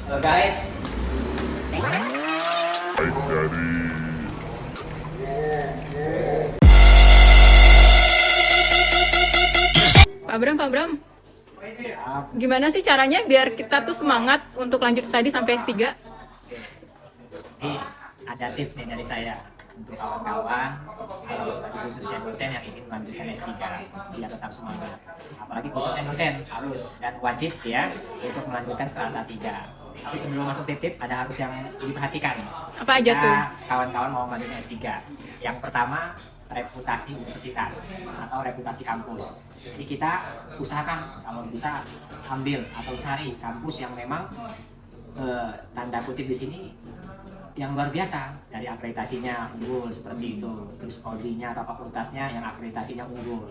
So guys, Pak Bram, gimana sih caranya biar kita tuh semangat untuk lanjut studi sampai S3? ini ada tips nih dari saya untuk kawan-kawan, kalau khususnya dosen yang ingin melanjutkan S3 biar tetap semangat. Apalagi khususnya dosen harus dan wajib ya untuk melanjutkan strata 3. Tapi sebelum masuk tip-tip ada harus yang diperhatikan. Apa aja tuh? Kawan-kawan mau melanjutkan S3. Yang pertama, reputasi universitas atau reputasi kampus. Jadi kita usahakan kalau bisa ambil atau cari kampus yang memang tanda kutip di sini yang luar biasa, dari akreditasinya unggul seperti itu, terus prodinya atau fakultasnya yang akreditasinya unggul.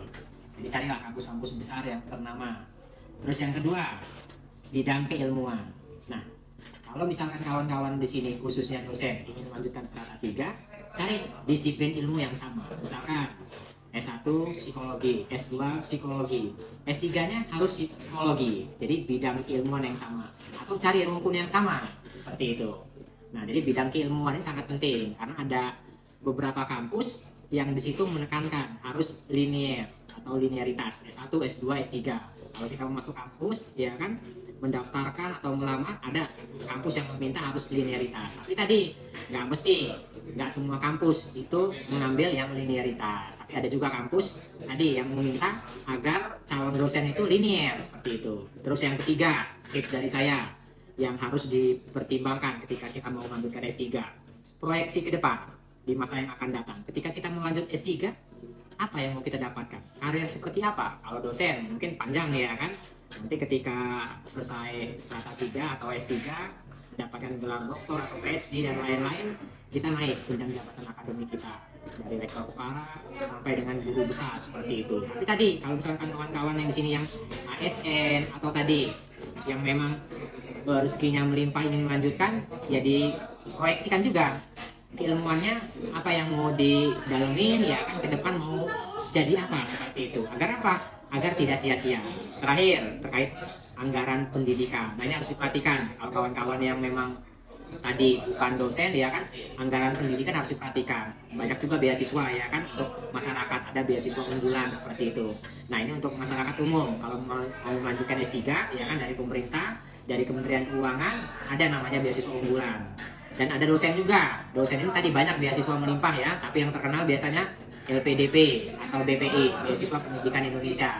Jadi carilah kampus-kampus besar yang ternama. Terus yang kedua, bidang keilmuan. Nah, kalau misalkan kawan-kawan di sini khususnya dosen ingin melanjutkan strata 3, cari disiplin ilmu yang sama. Misalkan S1 psikologi, S2 psikologi, S3-nya harus psikologi. Jadi bidang keilmuan yang sama, atau cari rumpun yang sama seperti itu. Nah, jadi bidang keilmuan ini sangat penting karena ada beberapa kampus yang di situ menekankan harus linear atau linearitas S1, S2, S3. Kalau kita mau masuk kampus, ya kan, mendaftarkan atau melamar, ada kampus yang meminta harus linearitas. Tapi tadi nggak mesti, nggak semua kampus itu mengambil yang linearitas. Tapi ada juga kampus tadi yang meminta agar calon dosen itu linear seperti itu. Terus yang ketiga, tips dari saya yang harus dipertimbangkan ketika kita mau melanjutkan S3, proyeksi ke depan di masa yang akan datang. Ketika kita melanjut S3, apa yang mau kita dapatkan? Karir seperti apa? Kalau dosen mungkin panjang ya kan. Nanti ketika selesai strata 3 atau S3, mendapatkan gelar doktor atau PhD dan lain-lain, kita naik jenjang jabatan akademik kita dari rektor kepala sampai dengan guru besar seperti itu. Tapi tadi kalau misalkan kawan-kawan yang di sini yang ASN atau tadi yang memang rezekinya melimpah ingin melanjutkan, ya diproyeksikan juga keilmuannya apa yang mau didalemin, ya kan, ke depan mau jadi apa seperti itu. Agar apa? Agar tidak sia-sia. Terakhir, terkait anggaran pendidikan. Nah, ini harus diperhatikan kalau kawan-kawan yang memang tadi bukan dosen, ya kan, anggaran pendidikan harus diperhatikan. Banyak juga beasiswa, ya kan, untuk masyarakat, ada beasiswa unggulan seperti itu. Nah, ini untuk masyarakat umum kalau mau melanjutkan S3, ya kan, dari pemerintah, dari Kementerian Keuangan ada namanya beasiswa unggulan. Dan ada dosen juga. Dosen ini tadi banyak beasiswa melimpah ya, tapi yang terkenal biasanya LPDP atau BPI, Beasiswa Pendidikan Indonesia.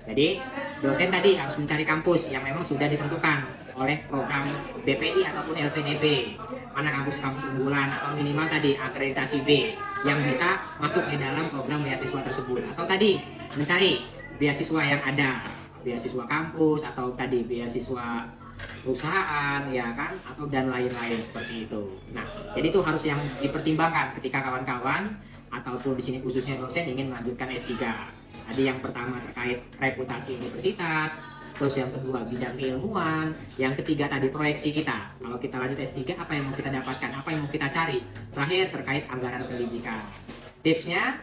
Jadi dosen tadi harus mencari kampus yang memang sudah ditentukan oleh program BPI ataupun LPDP. Mana kampus-kampus unggulan atau minimal tadi akreditasi B yang bisa masuk di dalam program beasiswa tersebut. Atau tadi mencari beasiswa yang ada, beasiswa kampus atau tadi beasiswa perusahaan, ya kan, atau dan lain-lain seperti itu. Nah, jadi itu harus yang dipertimbangkan ketika kawan-kawan ataupun di sini khususnya dosen ingin melanjutkan S3. Tadi yang pertama terkait reputasi universitas, terus yang kedua bidang keilmuan, yang ketiga tadi proyeksi kita. Kalau kita lanjut S3, apa yang mau kita dapatkan, apa yang mau kita cari. Terakhir terkait anggaran pendidikan. Tipsnya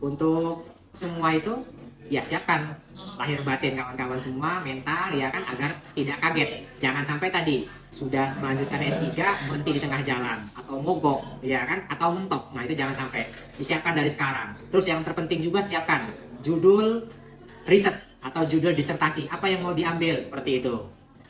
untuk semua itu, ya siapkan lahir batin kawan-kawan semua, mental, ya kan, agar tidak kaget. Jangan sampai tadi sudah melanjutkan S3 berhenti di tengah jalan atau mogok, ya kan, atau mentok. Nah, itu jangan sampai, disiapkan dari sekarang. Terus yang terpenting juga siapkan judul riset atau judul disertasi, apa yang mau diambil seperti itu.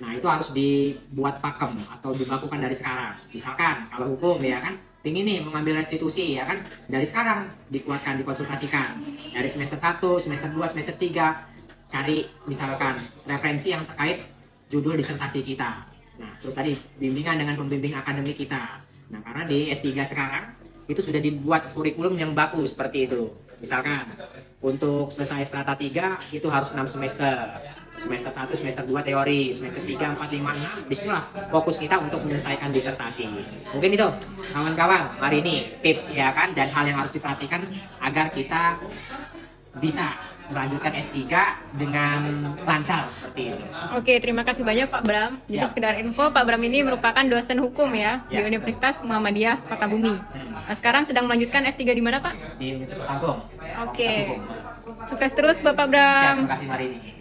Nah, itu harus dibuat pakem atau dilakukan dari sekarang. Misalkan kalau hukum, ya kan, ingin nih mengambil restitusi, ya kan, dari sekarang dikuatkan, dikonsultasikan dari semester 1, semester 2, semester 3, cari misalkan referensi yang terkait judul disertasi kita. Nah, itu tadi bimbingan dengan pembimbing akademik kita. Nah, karena di S3 sekarang itu sudah dibuat kurikulum yang bagus seperti itu. Misalkan untuk selesai strata 3 itu harus 6 semester. Semester 1, semester 2 teori, semester 3, 4, 5, 6, disitulah fokus kita untuk menyelesaikan disertasi. Mungkin itu kawan-kawan hari ini tips, ya kan, dan hal yang harus diperhatikan agar kita bisa melanjutkan S3 dengan lancar seperti itu. Oke, terima kasih banyak Pak Bram. Jadi sekedar info, Pak Bram ini merupakan dosen hukum ya di Universitas Muhammadiyah Kota Bumi. Nah, sekarang sedang melanjutkan S3 di mana Pak? Di Universitas Agung. Oke, sukses terus Bapak Bram. Siap, terima kasih hari ini.